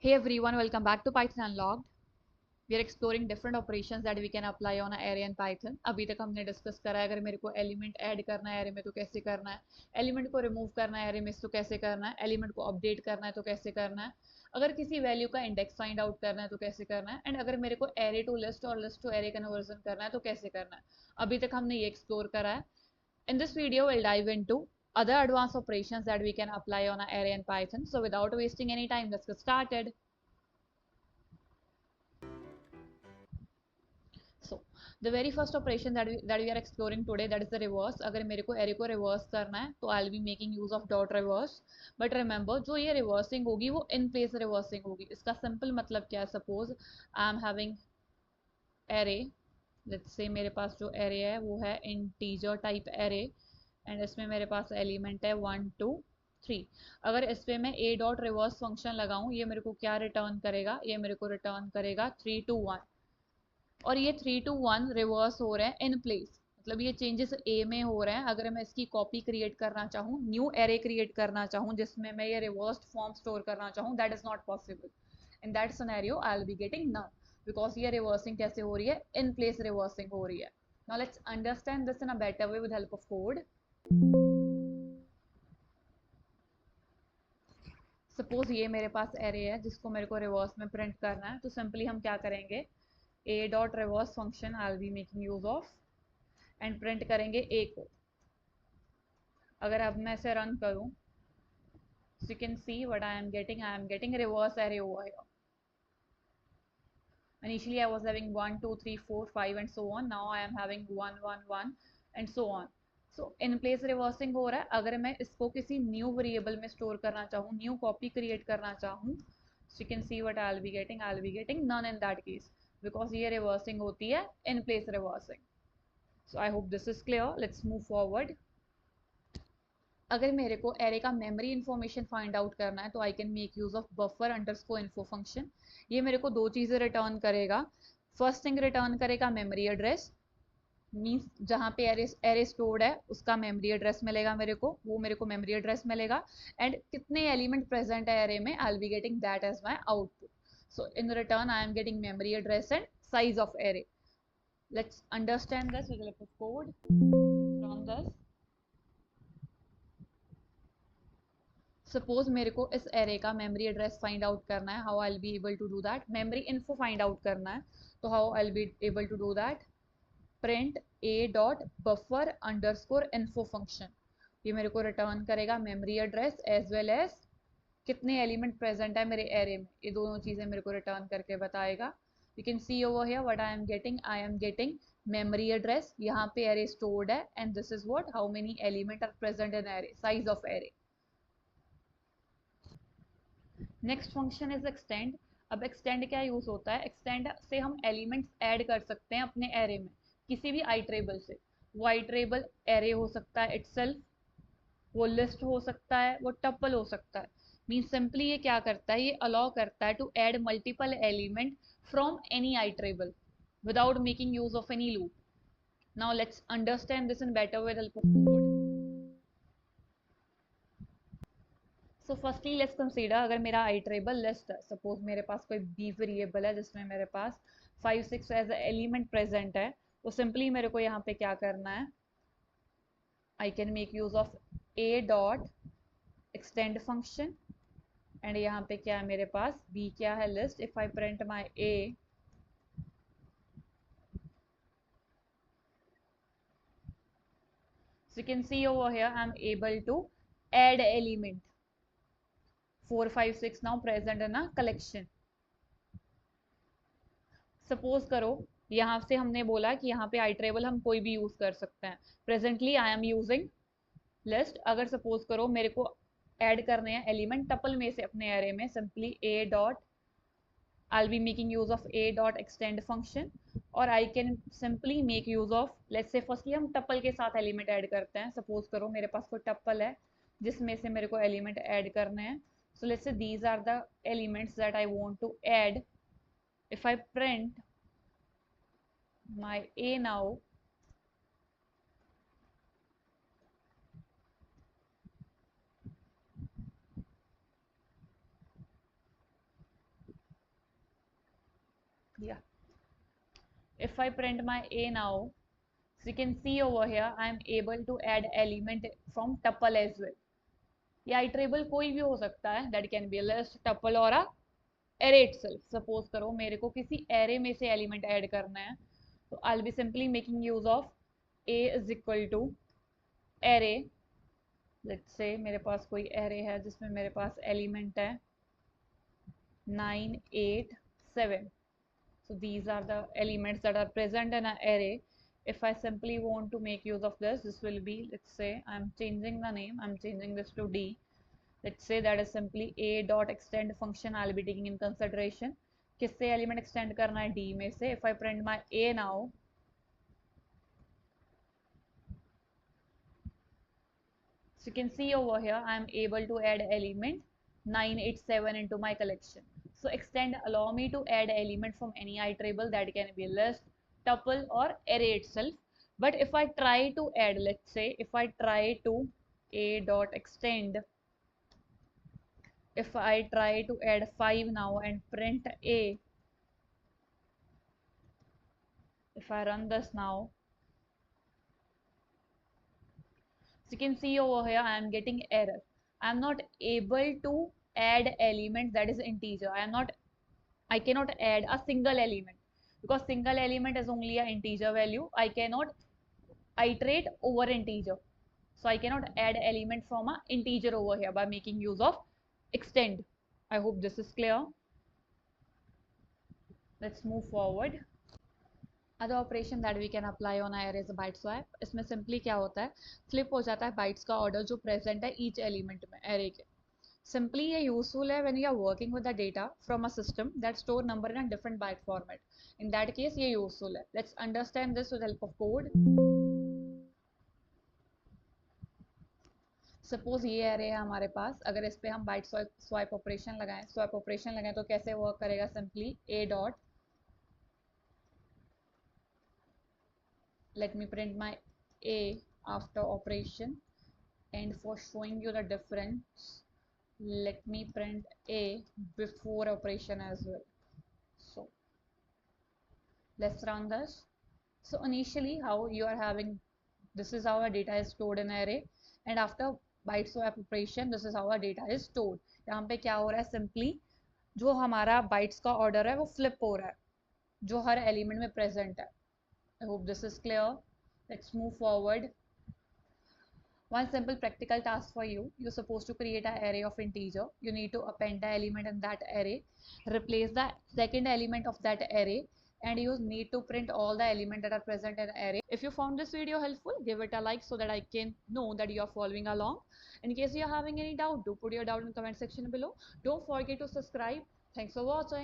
Hey everyone, welcome back to Python Unlocked. We are exploring different operations that we can apply on an array in Python. अभी तक हमने discuss करा है अगर मेरे को एलिमेंट ऐड करना है array में तो कैसे करना है, एलिमेंट को रिमूव करना है array में तो कैसे करना है, एलिमेंट को अपडेट करना है तो कैसे करना है, अगर किसी वैल्यू का इंडेक्स फाइंड आउट करना है तो कैसे करना है, एंड अगर मेरे को array टू लिस्ट और लिस्ट टू array कन्वर्जन करना है तो कैसे करना है. अभी तक हमने ये एक्सप्लोर करा है. In this video, we'll dive into other advanced operations that we can apply on an array in Python. So without wasting any time, let's get started. So the very first operation that we are exploring today, that is the reverse. अगर मेरे को array को reverse करना है तो I'll be making use of dot reverse. But remember जो ये reversing होगी वो in place reversing होगी. इसका simple मतलब क्या है? Suppose I am having array. Let's say मेरे पास जो array है वो है integer type array and इसमें मेरे पास element है 1 2 3. अगर इस पे मैं a डॉट रिवर्स फंक्शन लगाऊं ये मेरे को क्या रिटर्न करेगा? ये मेरे को रिटर्न करेगा 3 2 1. और ये 3 2 1 रिवर्स हो रहे हैं इन प्लेस, मतलब ये चेंजेस ए में हो रहे हैं. अगर मैं इसकी कॉपी क्रिएट करना चाहूँ, न्यू एरे क्रिएट करना चाहूँ जिसमें मैं ये रिवर्स्ड फॉर्म स्टोर करना चाहूँ, that is not possible. In that scenario I will be getting none, because ये रिवर्सिंग कैसे हो रही है? इन प्लेस रिवर्सिंग हो रही है. Now let's understand this in a better way with help of code. Suppose ये मेरे पास एरे है जिसको मेरे को रिवर्स में प्रिंट करना है, तो सिंपली हम क्या करेंगे? a dot reverse function I will B making use of and print करेंगे a को. अगर अब मैं इसे रन करूं, so you can see what I am getting reverse array over here. Initially I was having 1 2 3 4 5 and so on. Now I am having 1 1 1 and so on. So in place reversing हो रहा है. अगर मैं इसको किसी new variable में store करना चाहूँ, न्यू कॉपी क्रिएट करना चाहूँ, so you can see what I'll be getting none in that case, because ये reversing होती है in place reversing. So I hope this is clear. Let's move forward. अगर मेरे को एरे का मेमोरी इन्फॉर्मेशन फाइंड आउट करना है तो I can make use of buffer underscore info function. ये मेरे को दो चीज़ें रिटर्न करेगा. फर्स्ट थिंग रिटर्न करेगा मेमोरी एड्रेस, मीन्स जहाँ पे एरे स्टोर्ड है उसका मेमोरी एड्रेस मिलेगा मेरे को, वो मेरे को मेमोरी एड्रेस मिलेगा. एंड कितने एलिमेंट प्रेजेंट है एरे में, I will be getting that as my output. So in return I am getting memory address and size of array. Let's understand this with help of code. Run this. Suppose मेरे को इस array का memory address find out करना है. How I will be able to do that? Memory info find out करना है, तो how I will be able to do that? Print a dot buffer underscore info function. ये मेरे को return करेगा memory address as well as कितने element present है मेरे एरे में. ये दोनों चीजें मेरे को रिटर्न करके बताएगा. You can see over here what I am getting memory address. यहाँ पे एरे स्टोर्ड है and this is what, how many element are present in array, size of array. Next function is extend. अब extend क्या use होता है? Extend से हम elements add कर सकते हैं अपने एरे में किसी भी आइट्रेबल से. वो आइट्रेबल एरे हो सकता है इटसेल्फ, वो लिस्ट हो सकता है, वो टपल हो सकता है. मीन सिंपली ये क्या करता है? ये अलाउ करता है to add multiple element from any iterable without making use of any loop. Now let's understand this in better with help of code. So firstly let's consider, अगर मेरा आइट्रेबल लिस्ट है, सपोज मेरे पास कोई बी वेरिएबल है जिसमें मेरे पास 5 6 as element present है, तो सिंपली मेरे को यहाँ पे क्या करना है? I can make use of A dot extend function. And यहाँ पे क्या है मेरे पास? बी क्या है? List. If I print my A, so you can see over here I am able to add element 4 5 6 now present in a collection. Suppose करो यहाँ से हमने बोला कि यहाँ पे आइट्रेबल हम कोई भी यूज कर सकते हैं. Presently I am using list. अगर सपोज करो मेरे को ऐड करने हैं एलिमेंट टपल में से अपने एरे में, simply A dot I B making use of A dot extend function. और I can simply make use of, let's say firstly हम टपल के साथ एलिमेंट ऐड करते हैं. सपोज करो मेरे पास कोई टपल है जिसमें से मेरे को एलिमेंट ऐड करने हैं. So let's say these are the elements that I want to add. if I print my a now, Yeah. If I print my A now, so you can see over here I am able to add element from tuple as well. या iterable कोई भी हो सकता है, that can be a list, tuple और a array itself. Suppose करो मेरे को किसी array में से element add करना है, तो I'll be simply making use of A is equal to array. Let's say मेरे पास कोई array है जिसमें मेरे पास element है 9, 8, 7. So these are the elements that are present in an array. If I simply want to make use of this will be, let's say I'm changing the name, I'm changing this to D. Let's say that is simply a dot extend function I'll be taking in consideration. किससे element extend करना है? D में से. If I print my A now, so you can see over here I am able to add element 987 into my collection. So extend allow me to add element from any iterable, that can be list, tuple or array itself. But if I try to add, let's say if I try to a dot extend, if I try to add 5 now and print a, if I run this now, so you can see over here I am getting error. I am not able to add element that is integer. I cannot add a single element because single element is only an integer value. I cannot iterate over integer. So I cannot add element from a integer over here by making use of extend. I hope this is clear. Let's move forward. Other operation that we can apply on array is byte swap. इसमें simply क्या होता है, flip हो जाता है bytes का order जो present है each element में array के. Simply ये useful है when you are working with the data from a system that store number in a different byte format. In that case ये useful है. Let's understand this with the help of code. Suppose ये array है हमारे पास, अगर इस पे हम byte swap operation लगाएं तो कैसे work करेगा? Simply a dot, let me print my a after operation, and for showing you the difference, let me print a before operation as well. So let's run this. So initially how you are having, this is how our data is stored in array, and after byte swap operation this is how our data is stored. यहाँ पे क्या हो रहा है? Simply जो हमारा bytes का order है वो flip हो रहा है जो हर element में present है. I hope this is clear. Let's move forward. One simple practical task for you. You're supposed to create an array of integer. You need to append the element in that array, replace the second element of that array, and you need to print all the elements that are present in array. If you found this video helpful, give it a like so that I can know that you are following along. In case you are having any doubt, do put your doubt in the comment section below. Don't forget to subscribe. Thanks for watching.